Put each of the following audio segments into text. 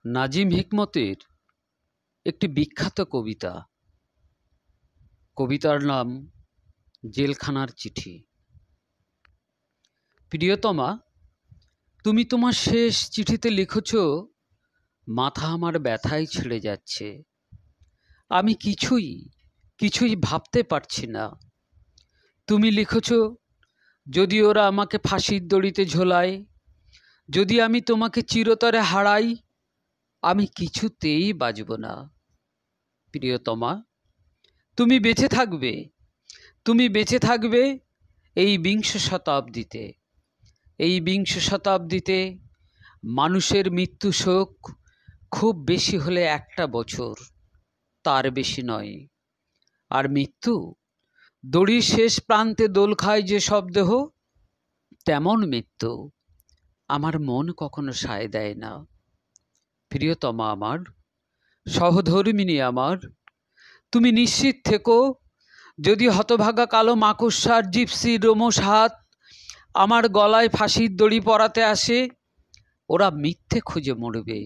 নাজিম হিকমতের একটি বিখ্যাত কবিতা। কবিতার নাম জেলখানার চিঠি। প্রিয়তমা, তুমি তোমার শেষ চিঠিতে লিখেছ, মাথা আমার ব্যথায় ছেড়ে যাচ্ছে। আমি কিছুই ভাবতে পারছি না। তুমি লিখেছ, যদি ওরা আমাকে ফাঁসির দড়িতে ঝোলায়, যদি আমি তোমাকে চিরতরে হারাই, আমি কিছুতেই বাঁচব না। প্রিয়তমা, তুমি বেঁচে থাকবে এই বিংশ শতাব্দীতে। মানুষের মৃত্যু শোক খুব বেশি হলে 1টা বছর, তার বেশি নয়। আর মৃত্যু দড়ির শেষ প্রান্তে দোল খায় যে সব দেহ, তেমন মৃত্যু আমার মন কখনো সায় দেয় না। প্রিয়তমা আমার, সহধর্মিণী আমার, তুমি নিশ্চিত থেকো, যদি হতভাগা কালো মাকড়সার জিপসির রোমশ হাত আমার গলায় ফাঁসির দড়ি পরাতে আসে, ওরা মিথ্যে খুঁজে মরবে।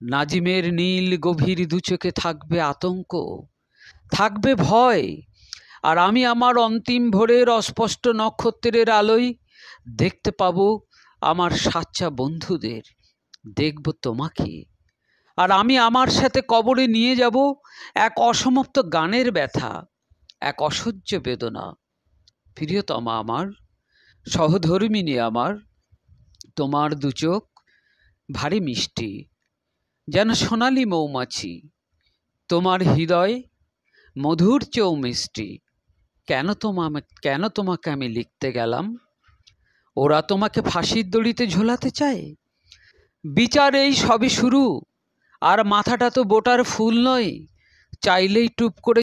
নাজিমের নীল গভীর দুচোখে থাকবে আতঙ্ক, থাকবে ভয়। আর আমি আমার অন্তিম ভোরের অস্পষ্ট নক্ষত্রের আলোয় দেখতে পাবো আমার সাচ্চা বন্ধুদের, দেখব তোমাকে। আর আমি আমার সাথে কবরে নিয়ে যাব এক অসমাপ্ত গানের ব্যথা, এক অসহ্য বেদনা। প্রিয়তমা আমার, সহধর্মিণী আমার, তোমার দুচোখ ভারী মিষ্টি, যেন সোনালি মৌমাছি। তোমার হৃদয় মধুর চেয়েও মিষ্টি। কেন তোমাকে আমি লিখতে গেলাম? ওরা তোমাকে ফাঁসির দড়িতে ঝোলাতে চায়। বিচার এই সবে শুরু, আর মাথাটা তো বোটার ফুল নয়, চাইলেই টুপ করে